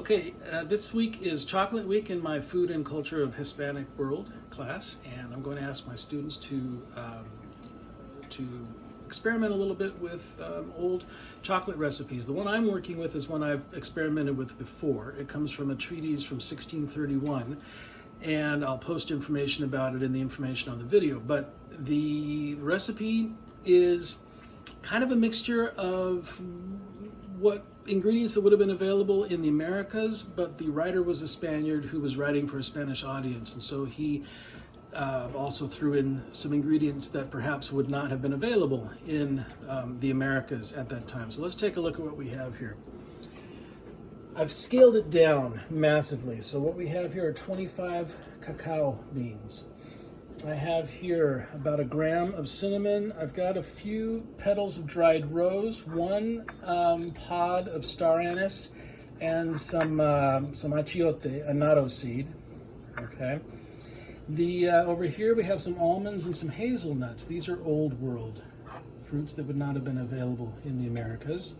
Okay, this week is Chocolate Week in my Food and Culture of Hispanic World class, and I'm going to ask my students to experiment a little bit with old chocolate recipes. The one I'm working with is one I've experimented with before. It comes from a treatise from 1631, and I'll post information about it in the information on the video. But the recipe is kind of a mixture of what ingredients that would have been available in the Americas, but the writer was a Spaniard who was writing for a Spanish audience, and so he also threw in some ingredients that perhaps would not have been available in the Americas at that time. So let's take a look at what we have here. I've scaled it down massively. So what we have here are 25 cacao beans. I have here about 1 gram of cinnamon. I've got a few petals of dried rose, 1 pod of star anise, and some achiote, a natto seed. Okay. Over here we have some almonds and some hazelnuts. These are old world fruits that would not have been available in the Americas.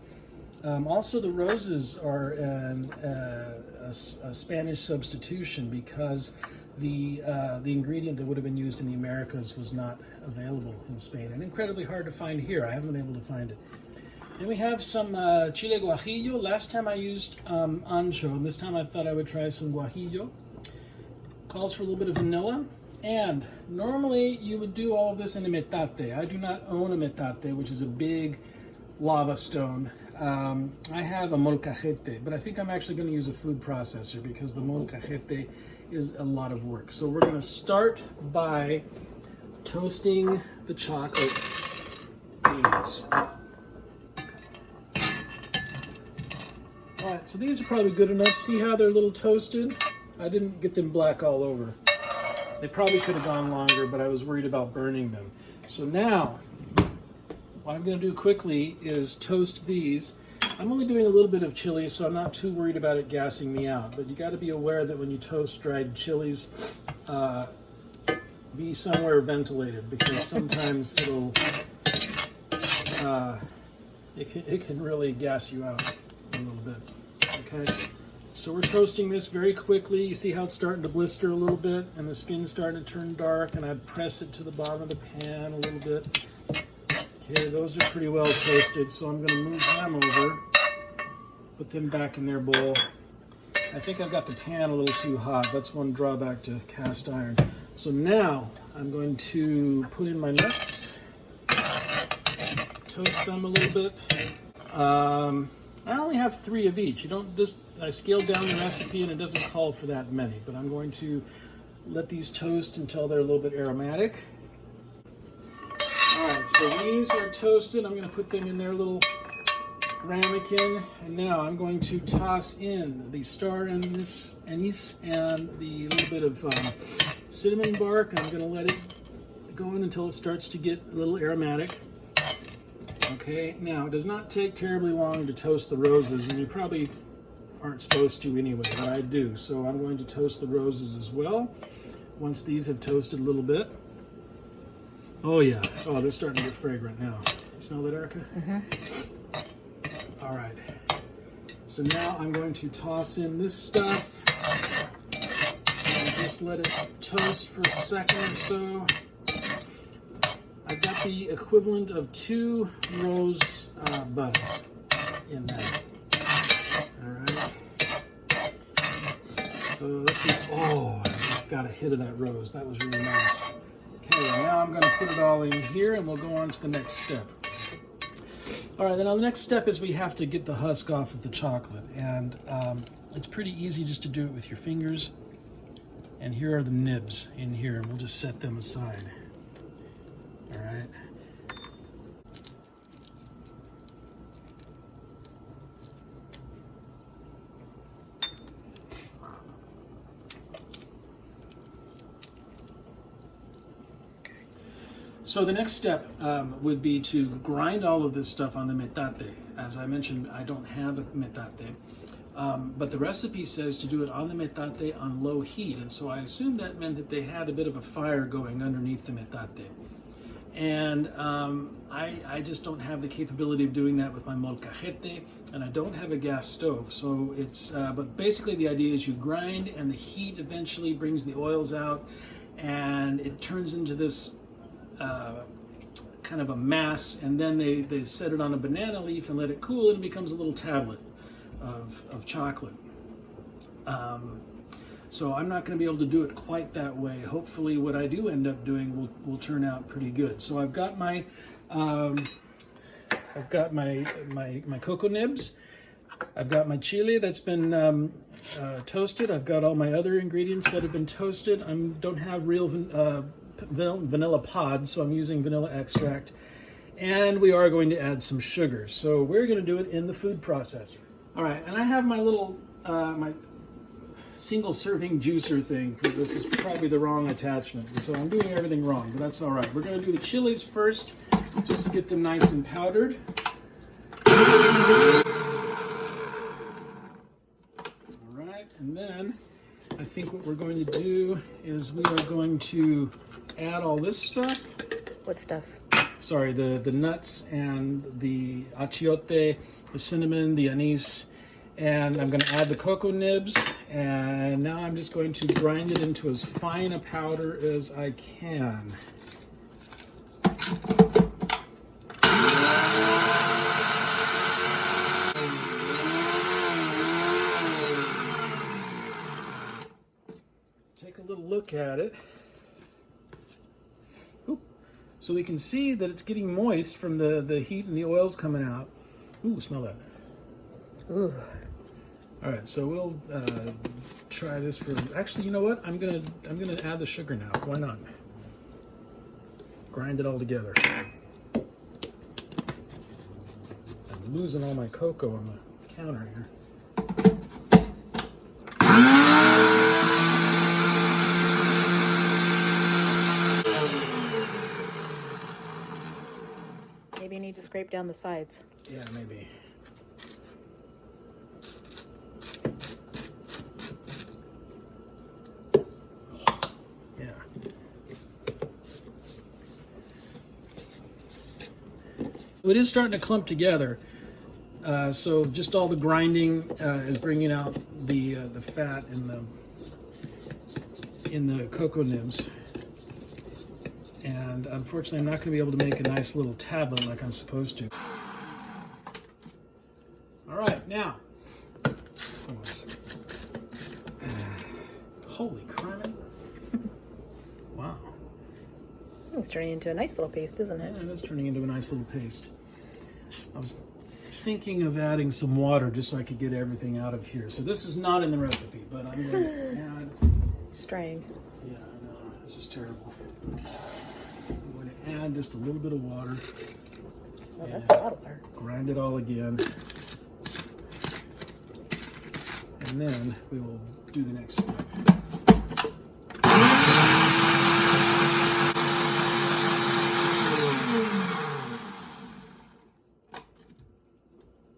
Also, the roses are a Spanish substitution because the ingredient that would have been used in the Americas was not available in Spain and incredibly hard to find here. I haven't been able to find it. Then we have some chile guajillo. Last time I used ancho, and this time I thought I would try some guajillo. Calls for a little bit of vanilla. And normally you would do all of this in a metate. I do not own a metate, which is a big lava stone. I have a molcajete, but I think I'm actually going to use a food processor because the molcajete is a lot of work. So we're going to start by toasting the chocolate beans. All right, so these are probably good enough. See how they're a little toasted? I didn't get them black all over. They probably could have gone longer, but I was worried about burning them. So now, what I'm going to do quickly is toast these. I'm only doing a little bit of chili, so I'm not too worried about it gassing me out. But you got to be aware that when you toast dried chilies, be somewhere ventilated because sometimes it can really gas you out a little bit. Okay, so we're toasting this very quickly. You see how it's starting to blister a little bit, and the skin's starting to turn dark. And I'd press it to the bottom of the pan a little bit. Okay, those are pretty well toasted, so I'm going to move them over, put them back in their bowl. I think I've got the pan a little too hot. That's one drawback to cast iron. So now I'm going to put in my nuts, toast them a little bit. I only have 3 of each. I scaled down the recipe and it doesn't call for that many, but I'm going to let these toast until they're a little bit aromatic. All right, so these are toasted. I'm going to put them in their little ramekin, and now I'm going to toss in the star anise and the little bit of cinnamon bark. I'm going to let it go in until it starts to get a little aromatic. Okay, now it does not take terribly long to toast the roses, and you probably aren't supposed to anyway, but I do. So I'm going to toast the roses as well once these have toasted a little bit. Oh yeah. Oh, they're starting to get fragrant now. You smell that, Erica? Mm-hmm. All right. So now I'm going to toss in this stuff and just let it toast for a second or so. I've got the equivalent of 2 rose buds in there. All right. So I just got a hit of that rose. That was really nice. Okay, now I'm going to put it all in here and we'll go on to the next step. All right, then the next step is we have to get the husk off of the chocolate. And it's pretty easy just to do it with your fingers. And here are the nibs in here, and we'll just set them aside. All right. So the next step would be to grind all of this stuff on the metate. As I mentioned, I don't have a metate, but the recipe says to do it on the metate on low heat, and so I assumed that meant that they had a bit of a fire going underneath the metate. And I just don't have the capability of doing that with my molcajete, and I don't have a gas stove. So it's, but basically the idea is you grind and the heat eventually brings the oils out and it turns into this kind of a mass, and then they set it on a banana leaf and let it cool, and it becomes a little tablet of chocolate. So I'm not going to be able to do it quite that way. Hopefully what I do end up doing will turn out pretty good. So I've got my my cocoa nibs. I've got my chile that's been toasted. I've got all my other ingredients that have been toasted. I don't have real vanilla pods, so I'm using vanilla extract. And we are going to add some sugar. So we're going to do it in the food processor. All right, and I have my little my single serving juicer thing for this. Is probably the wrong attachment, so I'm doing everything wrong, but that's all right. We're going to do the chilies first, just to get them nice and powdered. All right, and then I think what we're going to do is we are going to add all this stuff. What stuff? Sorry, the nuts and the achiote, the cinnamon, the anise, and I'm going to add the cocoa nibs, and now I'm just going to grind it into as fine a powder as I can. Take a little look at it. Ooh. So we can see that it's getting moist from the heat and the oils coming out. Ooh, smell that. Ooh. All right, so we'll try this for. Actually, you know what? I'm gonna add the sugar now. Why not? Grind it all together. I'm losing all my cocoa on the counter here. Maybe you need to scrape down the sides. Yeah, maybe. It is starting to clump together, so just all the grinding is bringing out the fat in the cocoa nibs, and unfortunately I'm not going to be able to make a nice little tablet like I'm supposed to. All right, now, hold on a second. Holy crap! Wow. It's turning into a nice little paste, isn't it? Yeah, it is turning into a nice little paste. I was thinking of adding some water just so I could get everything out of here. So this is not in the recipe, but I'm going to add... Straying. Yeah, I know. This is terrible. I'm going to add just a little bit of water. Oh, that's a lot of water. Grind it all again. And then we will do the next step.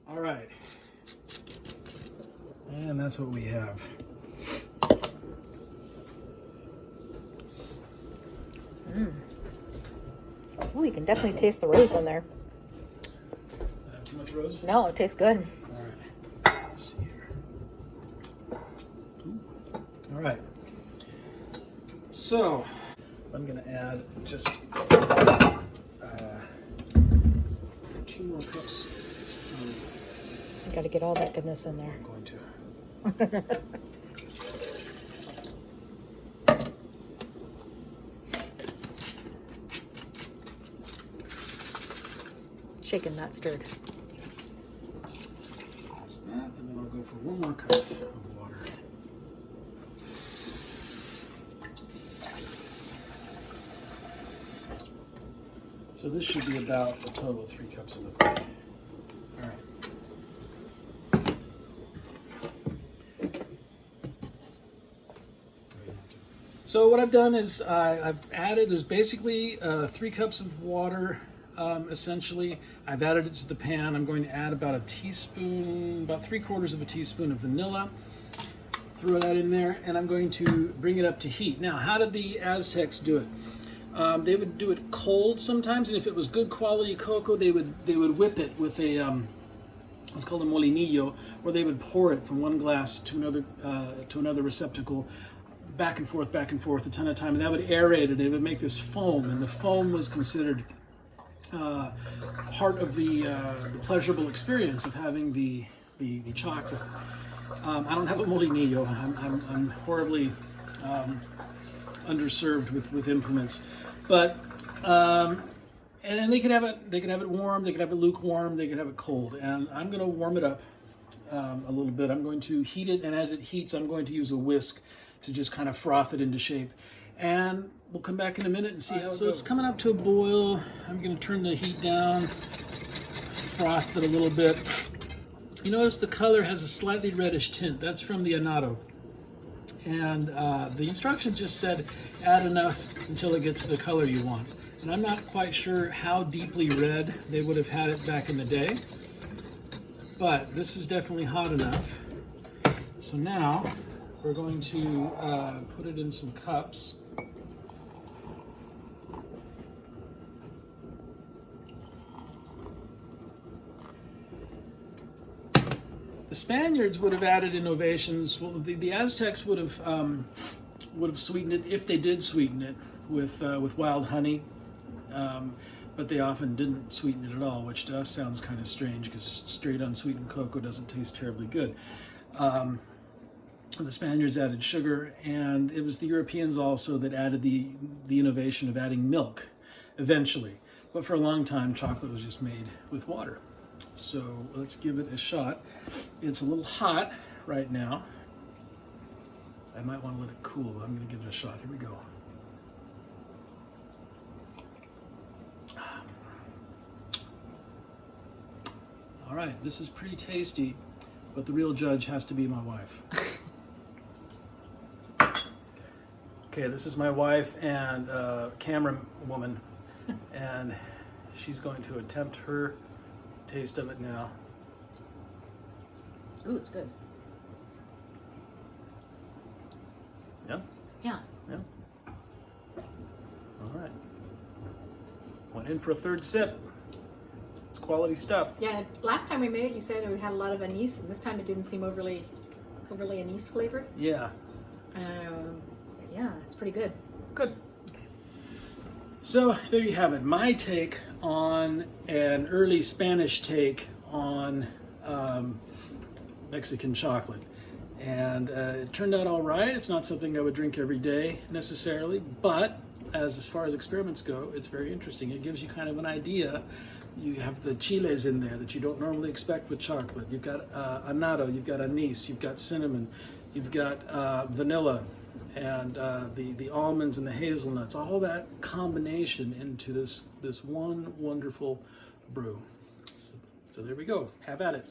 All right, and that's what we have. Oh, you can definitely taste the rose in there. Too much rose? No, it tastes good. All right, let's see here. Ooh. All right, so I'm going to add just 2 more cups. You got to get all that goodness in there. I'm going to. Shaken, not stirred. There's that, and then I'll go for 1 more cup of water. So this should be about a total of 3 cups of liquid. All right. So what I've done is I've added, there's basically 3 cups of water, essentially. I've added it to the pan. I'm going to add about a teaspoon, about 3/4 of a teaspoon of vanilla. Throw that in there, and I'm going to bring it up to heat. Now, how did the Aztecs do it? They would do it cold sometimes, and if it was good quality cocoa, they would whip it with a what's called a molinillo, where they would pour it from one glass to another receptacle, back and forth, a ton of time, and that would aerate it. It would make this foam, and the foam was considered part of the pleasurable experience of having the chocolate. I don't have a molinillo. I'm horribly underserved with implements, but and they could have it warm, they could have it lukewarm, they could have it cold, and I'm going to warm it up a little bit. I'm going to heat it, and as it heats, I'm going to use a whisk to just kind of froth it into shape, and we'll come back in a minute and see how it goes. So it's coming up to a boil. I'm going to turn the heat down, froth it a little bit. You notice the color has a slightly reddish tint. That's from the annatto. And the instructions just said add enough until it gets the color you want. And I'm not quite sure how deeply red they would have had it back in the day, but this is definitely hot enough. So now we're going to put it in some cups. The Spaniards would have added innovations. Well, the Aztecs would have sweetened it, if they did sweeten it, with wild honey, but they often didn't sweeten it at all, which to us sounds kind of strange because straight unsweetened cocoa doesn't taste terribly good. The Spaniards added sugar, and it was the Europeans also that added the innovation of adding milk eventually. But for a long time, chocolate was just made with water. So let's give it a shot. It's a little hot right now. I might want to let it cool, but I'm going to give it a shot. Here we go. All right, this is pretty tasty, but the real judge has to be my wife. Okay, this is my wife and camera woman, and she's going to attempt her taste of it now. Ooh, it's good. Yeah? Yeah. Yeah. All right. Went in for a third sip. It's quality stuff. Yeah, last time we made it, you said it had a lot of anise, and this time it didn't seem overly anise flavored. Yeah. Yeah, it's pretty good. Good. So there you have it. My take on an early Spanish take on Mexican chocolate. And it turned out all right. It's not something I would drink every day necessarily, but as far as experiments go, it's very interesting. It gives you kind of an idea. You have the chiles in there that you don't normally expect with chocolate. You've got annatto, you've got anise, you've got cinnamon, you've got vanilla, and the almonds and the hazelnuts. All that combination into this one wonderful brew. So there we go. Have at it.